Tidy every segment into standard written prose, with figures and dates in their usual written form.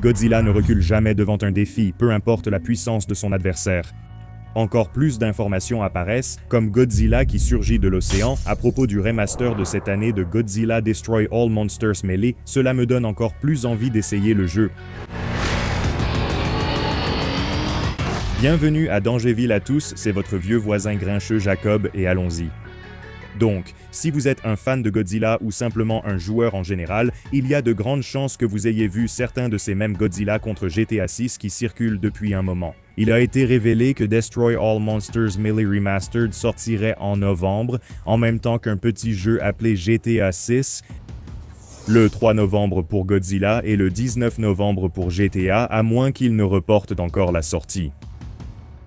Godzilla ne recule jamais devant un défi, peu importe la puissance de son adversaire. Encore plus d'informations apparaissent, comme Godzilla qui surgit de l'océan à propos du remaster de cette année de Godzilla Destroy All Monsters Melee. Cela me donne encore plus envie d'essayer le jeu. Bienvenue à Dangerville à tous, c'est votre vieux voisin grincheux Jacob et allons-y. Donc, si vous êtes un fan de Godzilla ou simplement un joueur en général, il y a de grandes chances que vous ayez vu certains de ces mêmes Godzilla contre GTA 6 qui circulent depuis un moment. Il a été révélé que Destroy All Monsters Melee Remastered sortirait en novembre, en même temps qu'un petit jeu appelé GTA 6, le 3 novembre pour Godzilla et le 19 novembre pour GTA, à moins qu'ils ne reportent encore la sortie.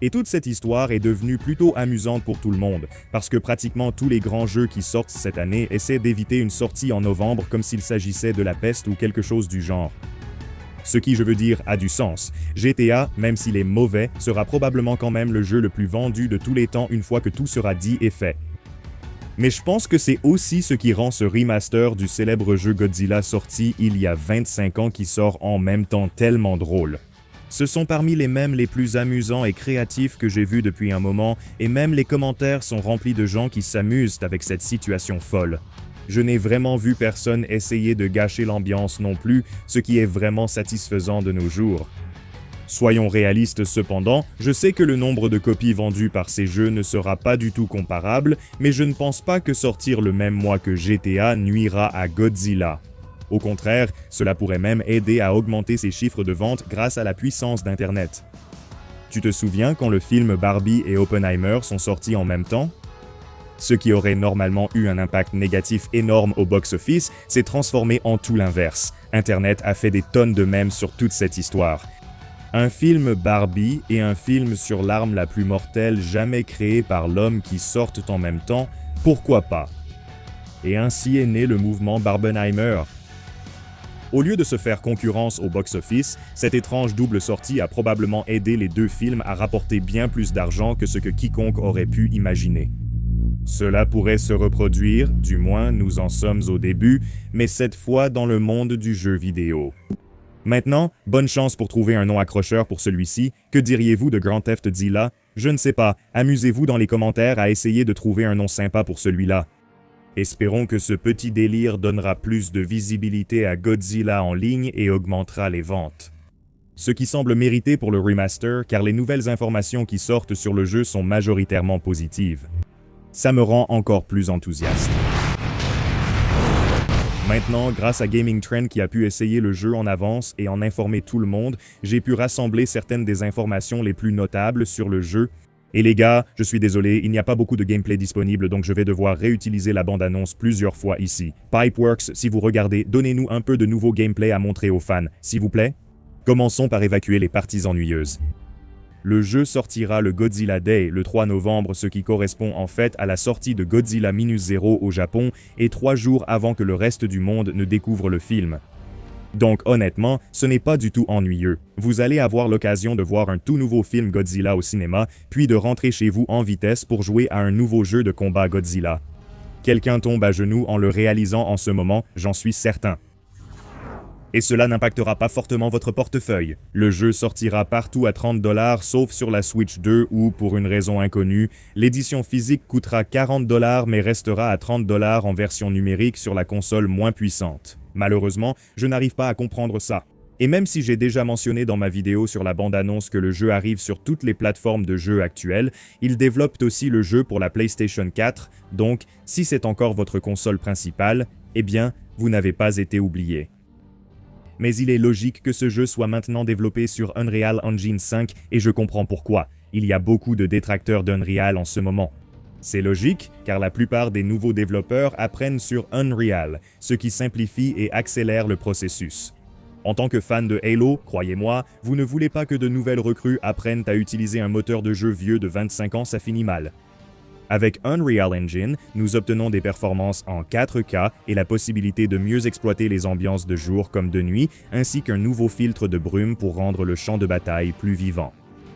Et toute cette histoire est devenue plutôt amusante pour tout le monde, parce que pratiquement tous les grands jeux qui sortent cette année essaient d'éviter une sortie en novembre comme s'il s'agissait de la peste ou quelque chose du genre. Ce qui, je veux dire, a du sens. GTA, même s'il est mauvais, sera probablement quand même le jeu le plus vendu de tous les temps une fois que tout sera dit et fait. Mais je pense que c'est aussi ce qui rend ce remaster du célèbre jeu Godzilla sorti il y a 25 ans qui sort en même temps tellement drôle. Ce sont parmi les mèmes les plus amusants et créatifs que j'ai vus depuis un moment, et même les commentaires sont remplis de gens qui s'amusent avec cette situation folle. Je n'ai vraiment vu personne essayer de gâcher l'ambiance non plus, ce qui est vraiment satisfaisant de nos jours. Soyons réalistes cependant, je sais que le nombre de copies vendues par ces jeux ne sera pas du tout comparable, mais je ne pense pas que sortir le même mois que GTA nuira à Godzilla. Au contraire, cela pourrait même aider à augmenter ses chiffres de vente grâce à la puissance d'Internet. Tu te souviens quand le film Barbie et Oppenheimer sont sortis en même temps? Ce qui aurait normalement eu un impact négatif énorme au box-office s'est transformé en tout l'inverse. Internet a fait des tonnes de mèmes sur toute cette histoire. Un film Barbie et un film sur l'arme la plus mortelle jamais créée par l'homme qui sortent en même temps, pourquoi pas? Et ainsi est né le mouvement Barbenheimer. Au lieu de se faire concurrence au box-office, cette étrange double sortie a probablement aidé les deux films à rapporter bien plus d'argent que ce que quiconque aurait pu imaginer. Cela pourrait se reproduire, du moins nous en sommes au début, mais cette fois dans le monde du jeu vidéo. Maintenant, bonne chance pour trouver un nom accrocheur pour celui-ci. Que diriez-vous de Grand Theft Zilla? Je ne sais pas, amusez-vous dans les commentaires à essayer de trouver un nom sympa pour celui-là. Espérons que ce petit délire donnera plus de visibilité à Godzilla en ligne et augmentera les ventes. Ce qui semble mérité pour le remaster, car les nouvelles informations qui sortent sur le jeu sont majoritairement positives. Ça me rend encore plus enthousiaste. Maintenant, grâce à Gaming Trend qui a pu essayer le jeu en avance et en informer tout le monde, j'ai pu rassembler certaines des informations les plus notables sur le jeu. Et les gars, je suis désolé, il n'y a pas beaucoup de gameplay disponible, donc je vais devoir réutiliser la bande-annonce plusieurs fois ici. Pipeworks, si vous regardez, donnez-nous un peu de nouveau gameplay à montrer aux fans, s'il vous plaît. Commençons par évacuer les parties ennuyeuses. Le jeu sortira le Godzilla Day, le 3 novembre, ce qui correspond en fait à la sortie de Godzilla -0 au Japon, et 3 jours avant que le reste du monde ne découvre le film. Donc honnêtement, ce n'est pas du tout ennuyeux. Vous allez avoir l'occasion de voir un tout nouveau film Godzilla au cinéma, puis de rentrer chez vous en vitesse pour jouer à un nouveau jeu de combat Godzilla. Quelqu'un tombe à genoux en le réalisant en ce moment, j'en suis certain. Et cela n'impactera pas fortement votre portefeuille. Le jeu sortira partout à 30 $, sauf sur la Switch 2 où, pour une raison inconnue, l'édition physique coûtera 40 $ mais restera à 30 $ en version numérique sur la console moins puissante. Malheureusement, je n'arrive pas à comprendre ça. Et même si j'ai déjà mentionné dans ma vidéo sur la bande-annonce que le jeu arrive sur toutes les plateformes de jeux actuelles, ils développent aussi le jeu pour la PlayStation 4, donc si c'est encore votre console principale, eh bien, vous n'avez pas été oublié. Mais il est logique que ce jeu soit maintenant développé sur Unreal Engine 5 et je comprends pourquoi. Il y a beaucoup de détracteurs d'Unreal en ce moment. C'est logique, car la plupart des nouveaux développeurs apprennent sur Unreal, ce qui simplifie et accélère le processus. En tant que fan de Halo, croyez-moi, vous ne voulez pas que de nouvelles recrues apprennent à utiliser un moteur de jeu vieux de 25 ans, ça finit mal. Avec Unreal Engine, nous obtenons des performances en 4K et la possibilité de mieux exploiter les ambiances de jour comme de nuit, ainsi qu'un nouveau filtre de brume pour rendre le champ de bataille plus vivant.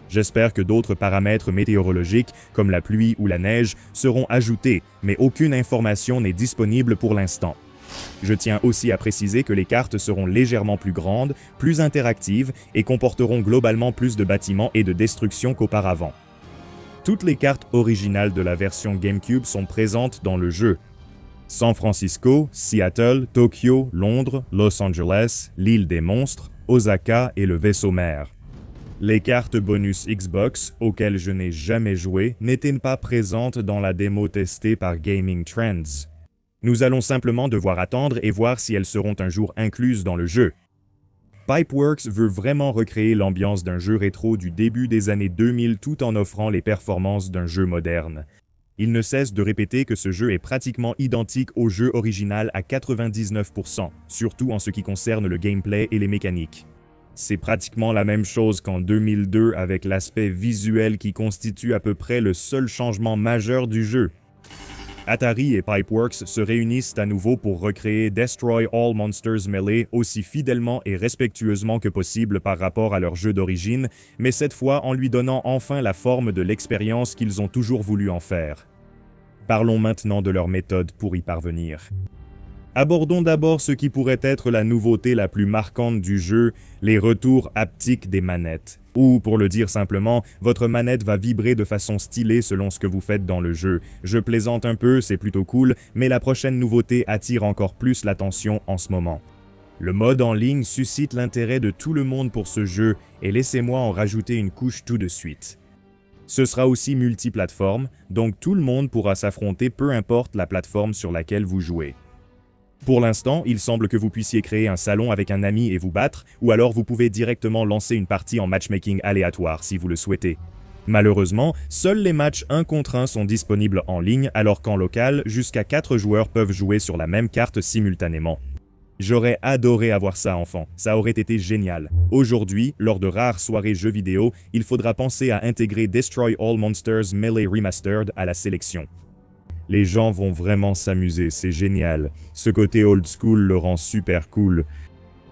J'espère que d'autres paramètres météorologiques, comme la pluie ou la neige, seront ajoutés, mais aucune information n'est disponible pour l'instant. Je tiens aussi à préciser que les cartes seront légèrement plus grandes, plus interactives et comporteront globalement plus de bâtiments et de destruction qu'auparavant. Toutes les cartes originales de la version GameCube sont présentes dans le jeu. San Francisco, Seattle, Tokyo, Londres, Los Angeles, l'île des monstres, Osaka et le vaisseau mère. Les cartes bonus Xbox, auxquelles je n'ai jamais joué, n'étaient pas présentes dans la démo testée par Gaming Trends. Nous allons simplement devoir attendre et voir si elles seront un jour incluses dans le jeu. Pipeworks veut vraiment recréer l'ambiance d'un jeu rétro du début des années 2000 tout en offrant les performances d'un jeu moderne. Il ne cesse de répéter que ce jeu est pratiquement identique au jeu original à 99%, surtout en ce qui concerne le gameplay et les mécaniques. C'est pratiquement la même chose qu'en 2002 avec l'aspect visuel qui constitue à peu près le seul changement majeur du jeu. Atari et Pipeworks se réunissent à nouveau pour recréer Destroy All Monsters Melee aussi fidèlement et respectueusement que possible par rapport à leur jeu d'origine, mais cette fois en lui donnant enfin la forme de l'expérience qu'ils ont toujours voulu en faire. Parlons maintenant de leur méthode pour y parvenir. Abordons d'abord ce qui pourrait être la nouveauté la plus marquante du jeu, les retours haptiques des manettes. Ou, pour le dire simplement, votre manette va vibrer de façon stylée selon ce que vous faites dans le jeu. Je plaisante un peu, c'est plutôt cool, mais la prochaine nouveauté attire encore plus l'attention en ce moment. Le mode en ligne suscite l'intérêt de tout le monde pour ce jeu, et laissez-moi en rajouter une couche tout de suite. Ce sera aussi multiplateforme, donc tout le monde pourra s'affronter peu importe la plateforme sur laquelle vous jouez. Pour l'instant, il semble que vous puissiez créer un salon avec un ami et vous battre, ou alors vous pouvez directement lancer une partie en matchmaking aléatoire si vous le souhaitez. Malheureusement, seuls les matchs 1 contre 1 sont disponibles en ligne, alors qu'en local, jusqu'à 4 joueurs peuvent jouer sur la même carte simultanément. J'aurais adoré avoir ça enfant, ça aurait été génial. Aujourd'hui, lors de rares soirées jeux vidéo, il faudra penser à intégrer Destroy All Monsters Melee Remastered à la sélection. Les gens vont vraiment s'amuser, c'est génial. Ce côté old school le rend super cool.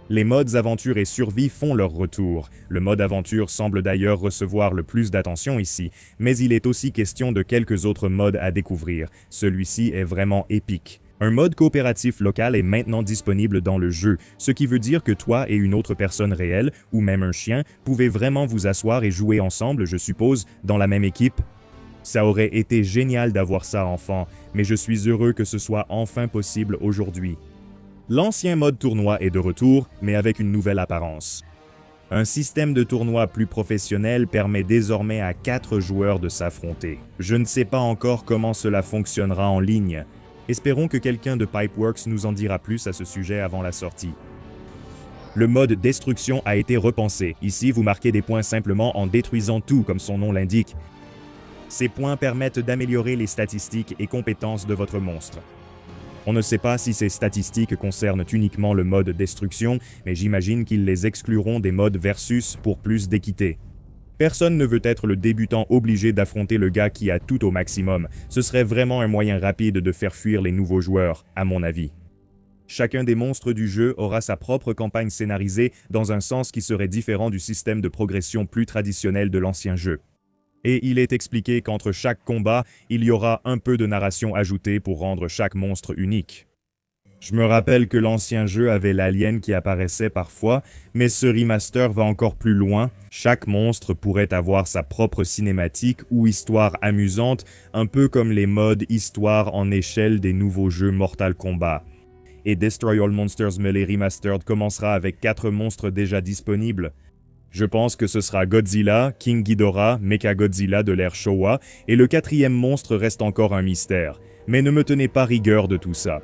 Les modes aventure et survie font leur retour. Le mode aventure semble d'ailleurs recevoir le plus d'attention ici, mais il est aussi question de quelques autres modes à découvrir. Celui-ci est vraiment épique. Un mode coopératif local est maintenant disponible dans le jeu, ce qui veut dire que toi et une autre personne réelle, ou même un chien, pouvez vraiment vous asseoir et jouer ensemble, je suppose, dans la même équipe. Ça aurait été génial d'avoir ça enfant, mais je suis heureux que ce soit enfin possible aujourd'hui. L'ancien mode tournoi est de retour, mais avec une nouvelle apparence. Un système de tournoi plus professionnel permet désormais à 4 joueurs de s'affronter. Je ne sais pas encore comment cela fonctionnera en ligne. Espérons que quelqu'un de Pipeworks nous en dira plus à ce sujet avant la sortie. Le mode destruction a été repensé. Ici, vous marquez des points simplement en détruisant tout, comme son nom l'indique. Ces points permettent d'améliorer les statistiques et compétences de votre monstre. On ne sait pas si ces statistiques concernent uniquement le mode destruction, mais j'imagine qu'ils les excluront des modes versus pour plus d'équité. Personne ne veut être le débutant obligé d'affronter le gars qui a tout au maximum. Ce serait vraiment un moyen rapide de faire fuir les nouveaux joueurs, à mon avis. Chacun des monstres du jeu aura sa propre campagne scénarisée dans un sens qui serait différent du système de progression plus traditionnel de l'ancien jeu. Et il est expliqué qu'entre chaque combat, il y aura un peu de narration ajoutée pour rendre chaque monstre unique. Je me rappelle que l'ancien jeu avait l'alien qui apparaissait parfois, mais ce remaster va encore plus loin. Chaque monstre pourrait avoir sa propre cinématique ou histoire amusante, un peu comme les modes histoire en échelle des nouveaux jeux Mortal Kombat. Et Destroy All Monsters Melee Remastered commencera avec 4 monstres déjà disponibles. Je pense que ce sera Godzilla, King Ghidorah, Mechagodzilla de l'ère Showa, et le 4e monstre reste encore un mystère. Mais ne me tenez pas rigueur de tout ça.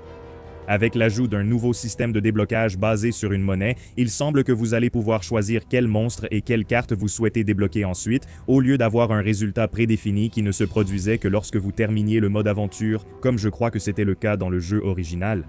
Avec l'ajout d'un nouveau système de déblocage basé sur une monnaie, il semble que vous allez pouvoir choisir quel monstre et quelle carte vous souhaitez débloquer ensuite, au lieu d'avoir un résultat prédéfini qui ne se produisait que lorsque vous terminiez le mode aventure, comme je crois que c'était le cas dans le jeu original.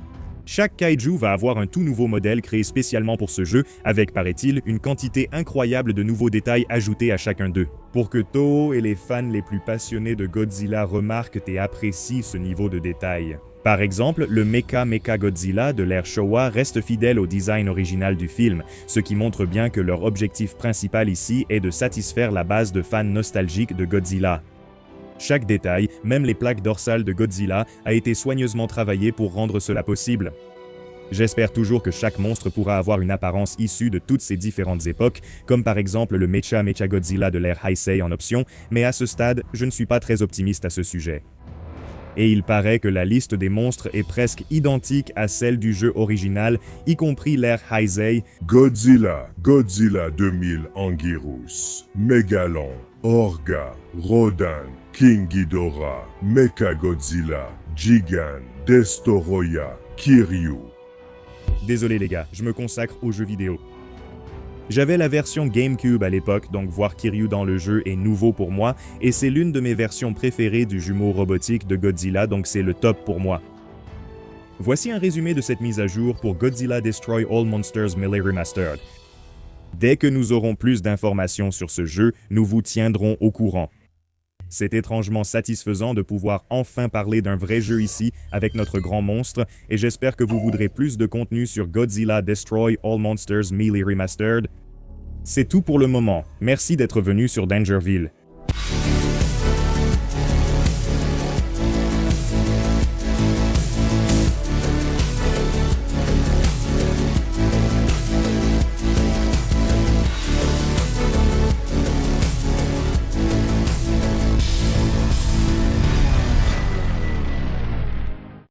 Chaque kaiju va avoir un tout nouveau modèle créé spécialement pour ce jeu, avec, paraît-il, une quantité incroyable de nouveaux détails ajoutés à chacun d'eux. Pour que Toho et les fans les plus passionnés de Godzilla remarquent et apprécient ce niveau de détail. Par exemple, le Mechagodzilla de l'ère Showa reste fidèle au design original du film, ce qui montre bien que leur objectif principal ici est de satisfaire la base de fans nostalgiques de Godzilla. Chaque détail, même les plaques dorsales de Godzilla, a été soigneusement travaillé pour rendre cela possible. J'espère toujours que chaque monstre pourra avoir une apparence issue de toutes ces différentes époques, comme par exemple le Mecha Godzilla de l'ère Heisei en option, mais à ce stade, je ne suis pas très optimiste à ce sujet. Et il paraît que la liste des monstres est presque identique à celle du jeu original, y compris l'ère Heisei, Godzilla, Godzilla 2000 Anguirus, Megalon, Orga, Rodan, King Ghidorah, Mechagodzilla, Gigan, Destoroyah, Kiryu. Désolé les gars, je me consacre aux jeux vidéo. J'avais la version GameCube à l'époque, donc voir Kiryu dans le jeu est nouveau pour moi, et c'est l'une de mes versions préférées du jumeau robotique de Godzilla, donc c'est le top pour moi. Voici un résumé de cette mise à jour pour Godzilla Destroy All Monsters Melee Remastered. Dès que nous aurons plus d'informations sur ce jeu, nous vous tiendrons au courant. C'est étrangement satisfaisant de pouvoir enfin parler d'un vrai jeu ici avec notre grand monstre, et j'espère que vous voudrez plus de contenu sur Godzilla Destroy All Monsters Melee Remastered. C'est tout pour le moment, merci d'être venu sur Dangerville.